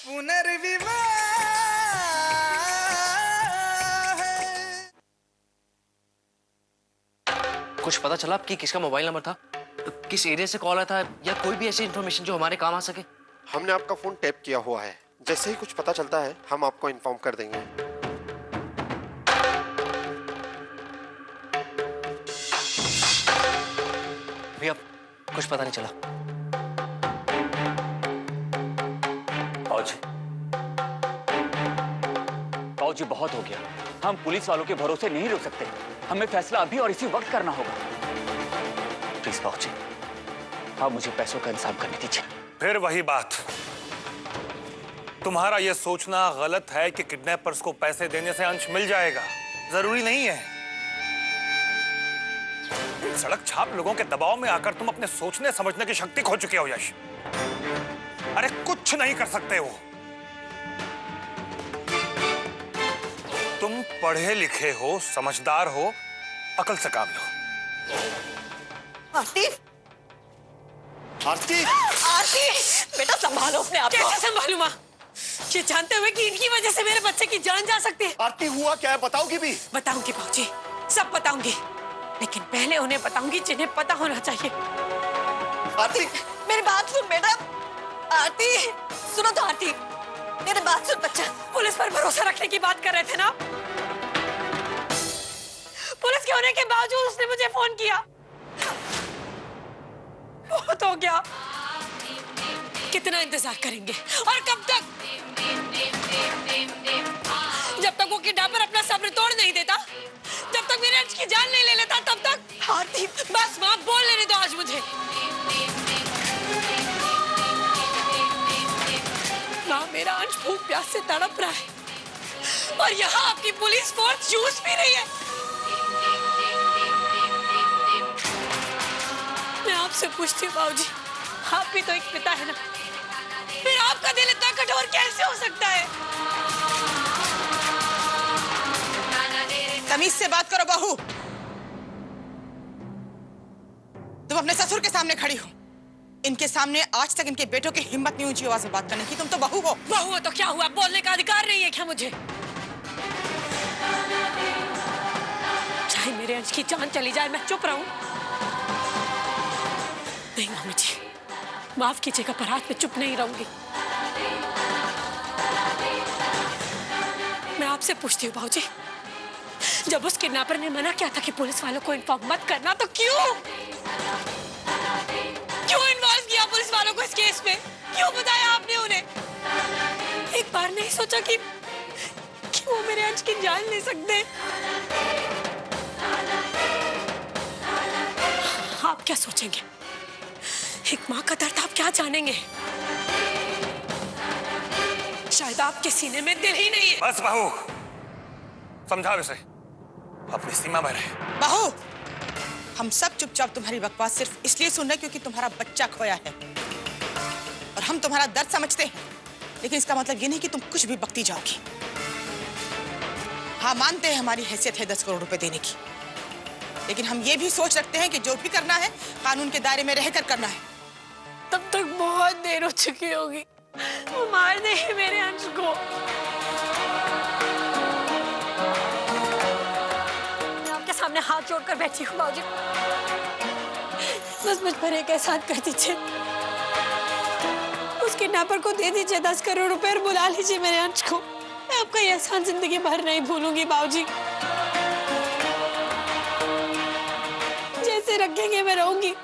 पुनर्विवाह कुछ पता चला कि किसका मोबाइल नंबर था, किस एरिया से कॉल आया था, या कोई भी ऐसी इन्फॉर्मेशन जो हमारे काम आ सके? हमने आपका फोन टैप किया हुआ है, जैसे ही कुछ पता चलता है हम आपको इन्फॉर्म कर देंगे। भैया कुछ पता नहीं चला। बाबूजी बहुत हो गया, हम पुलिस वालों के भरोसे नहीं रुक सकते, हमें फैसला अभी और इसी वक्त करना होगा। प्लीज बाबूजी, आप मुझे पैसों का इंतजाम करने दीजिए। फिर वही बात, तुम्हारा यह सोचना गलत है कि किडनैपर्स को पैसे देने से अंश मिल जाएगा। जरूरी नहीं है। सड़क छाप लोगों के दबाव में आकर तुम अपने सोचने समझने की शक्ति खो चुके हो यश। अरे कुछ नहीं कर सकते हो। तुम पढ़े लिखे हो, समझदार हो, अकल से काम लो। आरती, आरती, आरती, बेटा संभालो अपने आप को। कैसे संभालूं माँ? ये जानते हुए कि इनकी वजह से मेरे बच्चे की जान जा सकती है। आरती हुआ क्या है बताओगी भी? बताऊंगी बाबूजी, सब बताऊंगी, लेकिन पहले उन्हें बताऊंगी जिन्हें पता होना चाहिए। आरती, मेरी बात सुन बेटा। आरती, सुनो तो आरती, मेरी बात सुन बच्चा। पुलिस पर भरोसा रखने की बात कर रहे थे ना? पुलिस के होने के बावजूद उसने मुझे फोन किया। बहुत हो गया। कितना इंतजार करेंगे और कब तक? जब तक वो किडनैपर अपना सब्र तोड़ नहीं देता, जब तक मेरे अंश की जान नहीं ले लेता, तब तक। आरती, बस माँ बोल लेने दो आज मुझे। माँ, मेरा अंश भूख प्यास से तड़प रहा है और यहाँ आपकी पुलिस फोर्स जूझ भी रही है। मैं आपसे पूछती हूँ बाबूजी, आप भी तो एक पिता है ना, फिर आपका दिल इतना कठोर कैसे हो सकता है? तमीज से बात करो बहू। तुम अपने ससुर के सामने खड़ी हो, इनके सामने आज तक इनके बेटों की हिम्मत नहीं ऊंची आवाज में बात करने की। तुम तो बहू हो। बहू हो तो क्या हुआ? बोलने का अधिकार नहीं है क्या मुझे? चाहे मेरे अंश की जान चली जाए, मैं चुप रहूं? नहीं मम्मी जी, माफ कीजिएगा, पर आज मैं चुप नहीं रहूंगी। मैं आपसे पूछती हूँ बाबूजी, जब उस किडनैपर ने मना किया था कि पुलिस वालों को इन्फॉर्म मत करना, तो क्यों इन्वॉल्व किया पुलिस वालों को इस केस में? क्यों बताया आपने उन्हें? एक बार नहीं सोचा कि वो मेरे अंश की जान ले सकते? आप क्या सोचेंगे? एक माँ का दर्द आप क्या जानेंगे? शायद आपके सीने में दिल ही नहीं है। बस बहू, समझाओ इसे, अपनी सीमा में रहे। बहू, हम सब चुपचाप तुम्हारी बकवास सिर्फ इसलिए सुन रहे हैं क्योंकि तुम्हारा बच्चा खोया है और हम तुम्हारा दर्द समझते हैं, लेकिन इसका मतलब ये नहीं कि तुम कुछ भी बकती जाओगी। हाँ, मानते हैं हमारी हैसियत है 10 करोड़ रुपए देने की, लेकिन हम ये भी सोच रखते हैं कि जो भी करना है कानून के दायरे में रहकर करना है। तब तक बहुत देर हो चुकी होगी, वो मार दे मेरे अंश को। मैं आपके सामने हाथ जोड़कर बैठी हूँ बाबूजी, बस मुझ पर एक एहसान कर दीजिए। उस किडनैपर को दे दीजिए 10 करोड़ रुपए और बुला लीजिए मेरे अंश को। मैं आपका ये एहसान जिंदगी भर नहीं भूलूंगी बाबूजी। जैसे रखेंगे मैं रहूंगी,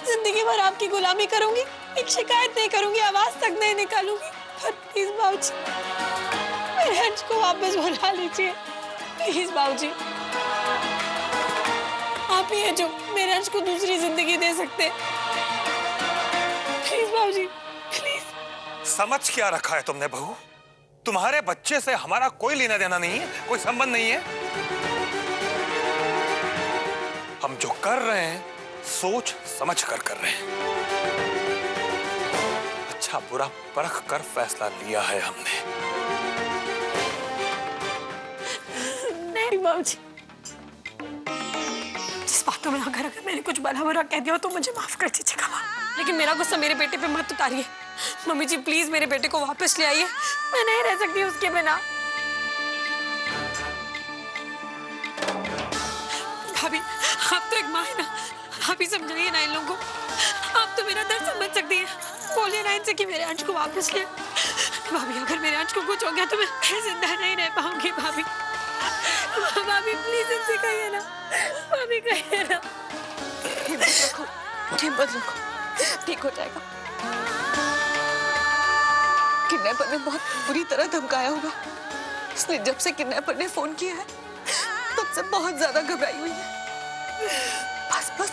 जिंदगी भर आपकी गुलामी करूंगी, एक शिकायत नहीं करूंगी, आवाज तक नहीं निकालूंगी। पर प्लीज बाबूजी, मेरे अंश को वापस बुला लीजिए, प्लीज बाबूजी। आप ही हैं जो मेरे अंश को दूसरी जिंदगी दे सकते। प्लीज बाबूजी, प्लीज। समझ क्या रखा है तुमने बहू? तुम्हारे बच्चे से हमारा कोई लेना देना नहीं है, कोई संबंध नहीं है। हम जो कर रहे हैं सोच समझ कर रहे हैं। अच्छा बुरा परख कर फैसला लिया है हमने। नहीं बाबूजी, जिस बातों में अगर मैंने कुछ भला बुरा कह दिया हो तो मुझे माफ कर दीजिएगा, लेकिन मेरा गुस्सा मेरे बेटे पे मत उतारिए। मम्मी जी प्लीज मेरे बेटे को वापस ले आइए, मैं नहीं रह सकती उसके बिना। भाभी आप तो एक माँ है ना, आप ही समझाइए ना इन लोगों को। आप तो मेरा दर्द समझ सकती है, बोलिए ना इनसे कि मेरे अंश को वापस ले। भाभी अगर मेरे अंश को कुछ हो गया तो मैं जिंदा नहीं रह पाऊंगी। भाभी भाभी प्लीज इनसे कहिए ना, भाभी कहिए ना। हिम्मत रखो, ठीक हो जाएगा। किडनैपर ने बहुत बुरी तरह धमकाया होगा। उसने जब से किडनैपर ने फोन किया है तब से बहुत ज्यादा घबराई हुई है। बस बस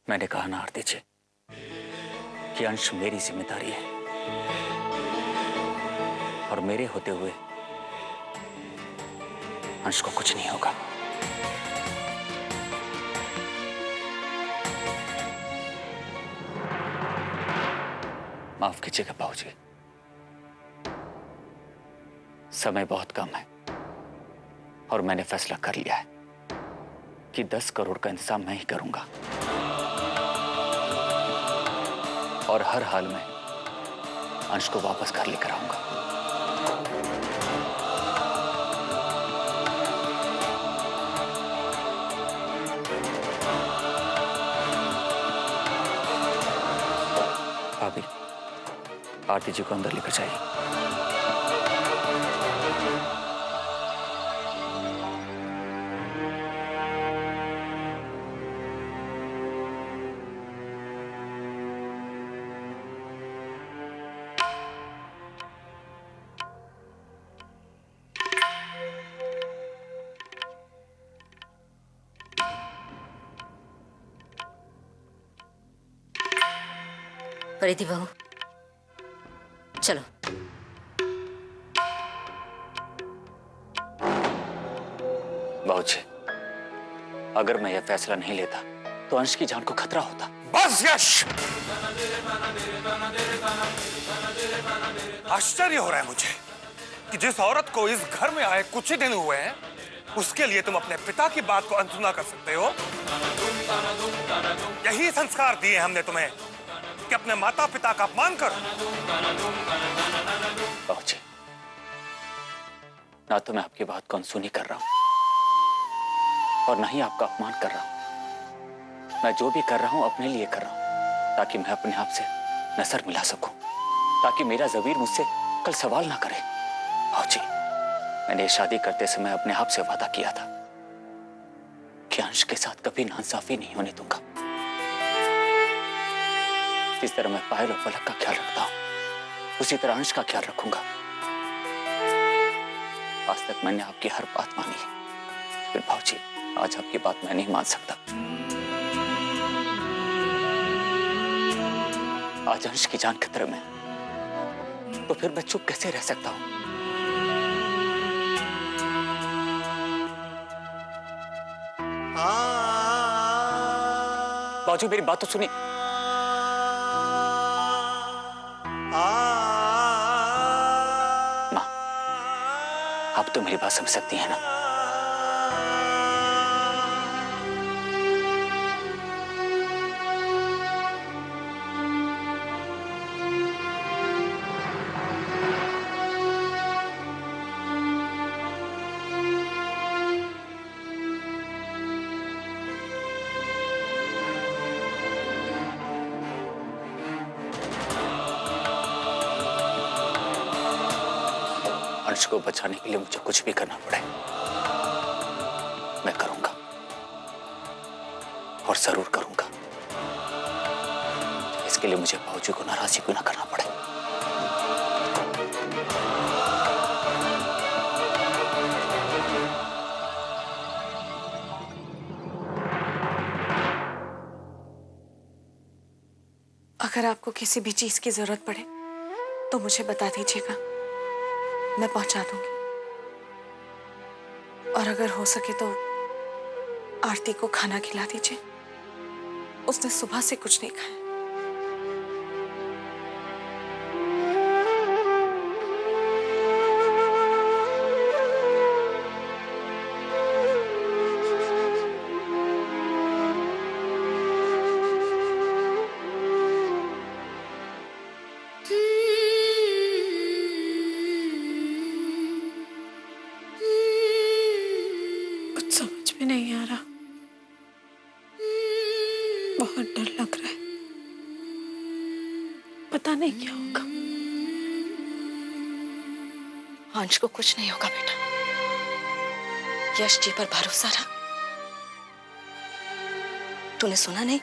मैंने कहा ना आरती जी कि अंश मेरी जिम्मेदारी है और मेरे होते हुए अंश को कुछ नहीं होगा। माफ कीजिएगा बाबूजी, समय बहुत कम है और मैंने फैसला कर लिया है कि 10 करोड़ का इंतजाम मैं ही करूंगा और हर हाल में अंश को वापस घर लेकर आऊंगा। भाभी आरती जी को अंदर लेकर जाइए। परिधि बहू चलो। बाबूजी, अगर मैं यह फैसला नहीं लेता तो अंश की जान को खतरा होता। बस यश, आश्चर्य हो रहा है मुझे कि जिस औरत को इस घर में आए कुछ ही दिन हुए हैं उसके लिए तुम अपने पिता की बात को अनसुना कर सकते हो। यही संस्कार दिए हमने तुम्हें कि अपने माता पिता का अपमान करो। बाबूजी, ना तो मैं आपकी बात को अनसुनी कर रहा हूं और ना ही आपका अपमान कर रहा हूं। मैं जो भी कर रहा हूं अपने लिए कर रहा हूं ताकि मैं अपने आप से नजर मिला सकूं, ताकि मेरा ज़मीर मुझसे कल सवाल ना करे। बाबूजी, मैंने शादी करते समय अपने आप से वादा किया था कि अंश के साथ कभी नाइंसाफी नहीं होने दूंगा। जिस तरह मैं पायल और पलक का ख्याल रखता हूं उसी तरह अंश का ख्याल रखूंगा। आज तक मैंने आपकी हर बात मानी है, फिर भाऊजी आज आपकी बात मैं नहीं मान सकता। आज अंश की जान खतरे में, तो फिर मैं चुप कैसे रह सकता हूं? बाजू मेरी बात तो सुनिए। माँ, आप तो मेरी बात समझ सकती हैं ना? अंश को बचाने के लिए मुझे कुछ भी करना पड़े मैं करूंगा और जरूर करूंगा। इसके लिए मुझे बाबूजी को नाराज क्यों ना करना पड़े। अगर आपको किसी भी चीज की जरूरत पड़े तो मुझे बता दीजिएगा, मैं पहुंचा दूंगी। और अगर हो सके तो आरती को खाना खिला दीजिए, उसने सुबह से कुछ नहीं खाया। कुछ समझ में नहीं आ रहा, बहुत डर लग रहा है, पता नहीं क्या होगा। अंश को कुछ नहीं होगा बेटा, यश जी पर भरोसा रख। तूने सुना नहीं,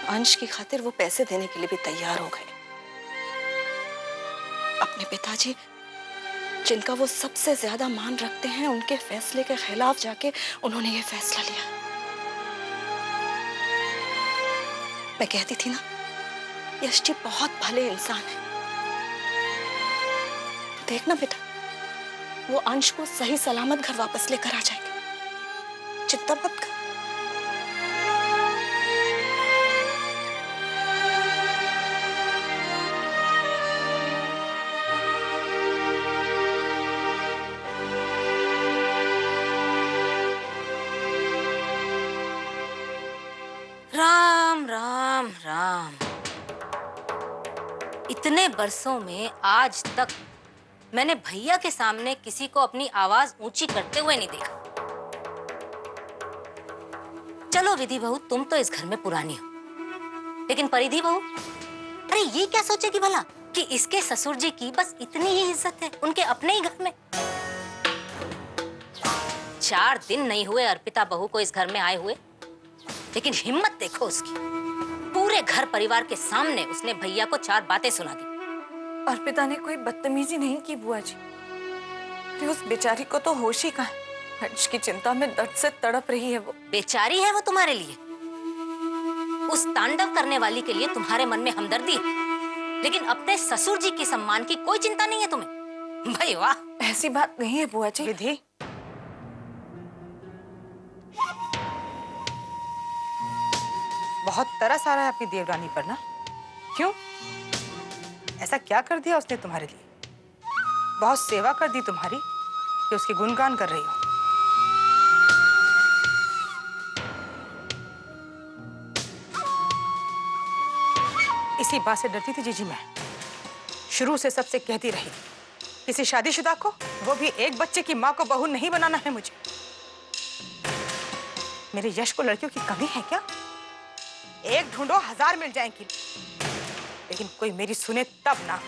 अंश की खातिर वो पैसे देने के लिए भी तैयार हो गए। अपने पिताजी जिनका वो सबसे ज्यादा मान रखते हैं, उनके फैसले के खिलाफ जाके उन्होंने ये फैसला लिया। मैं कहती थी ना, यश जी बहुत भले इंसान है। देखना बेटा, वो अंश को सही सलामत घर वापस लेकर आ जाएंगे, चिंता मत कर। राम राम राम। इतने बरसों में आज तक मैंने भैया के सामने किसी को अपनी आवाज ऊंची करते हुए नहीं देखा। चलो विधि बहू, तुम तो इस घर में पुरानी हो, लेकिन परिधि बहू, अरे ये क्या सोचेगी भला कि इसके ससुर जी की बस इतनी ही इज्जत है उनके अपने ही घर में। 4 दिन नहीं हुए अर्पिता बहू को इस घर में आए हुए, लेकिन हिम्मत देखो उसकी, पूरे घर परिवार के सामने उसने भैया को 4 बातें सुना दी। अर्पिता ने कोई बदतमीजी नहीं की बुआ जी, अरे उस बेचारी को तो होश ही कहाँ है। अंश की चिंता में दर्द से तड़प रही है वो। बेचारी है वो तुम्हारे लिए, उस तांडव करने वाली के लिए तुम्हारे मन में हमदर्दी है, लेकिन अपने ससुर जी के सम्मान की कोई चिंता नहीं है तुम्हें। भाई वाह। ऐसी बात नहीं है बुआ जी। विधि, बहुत तरस आ रहा है अपनी देवरानी पर ना? क्यों? ऐसा क्या कर दिया उसने तुम्हारे लिए? बहुत सेवा कर दी तुम्हारी कि उसकी गुणगान कर रही हो। इसी बात से डरती थी जीजी मैं, शुरू से सबसे कहती रही, किसी शादीशुदा को, वो भी एक बच्चे की माँ को बहू नहीं बनाना है मुझे। मेरे यश को लड़कियों की कमी है क्या? एक ढूंढो 1000 मिल जाएंगी, लेकिन कोई मेरी सुने तब ना।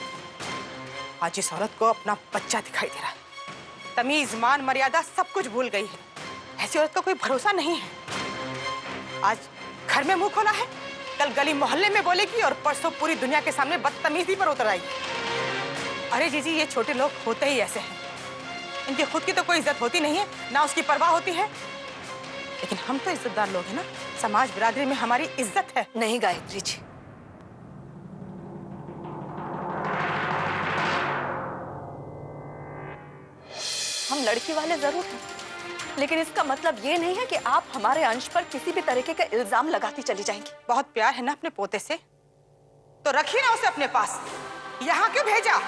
आज इस औरत को अपना बच्चा दिखाई दे रहा है, तमीज मान मर्यादा सब कुछ भूल गई है। ऐसी औरत का कोई भरोसा नहीं है। आज घर में मुंह खोला है, कल गली मोहल्ले में बोलेगी और परसों पूरी दुनिया के सामने बदतमीजी पर उतर आएगी। अरे जीजी, ये छोटे लोग होते ही ऐसे हैं, इनकी खुद की तो कोई इज्जत होती नहीं है, ना उसकी परवाह होती है। लेकिन हम तो इज्जतदार लोग हैं ना, समाज बिरादरी में हमारी इज्जत है। नहीं गायत्री जी, हम लड़की वाले जरूर हैं, लेकिन इसका मतलब ये नहीं है कि आप हमारे अंश पर किसी भी तरीके का इल्जाम लगाती चली जाएंगी। बहुत प्यार है ना अपने पोते से, तो रखिए ना उसे अपने पास। यहाँ क्यों भेजा?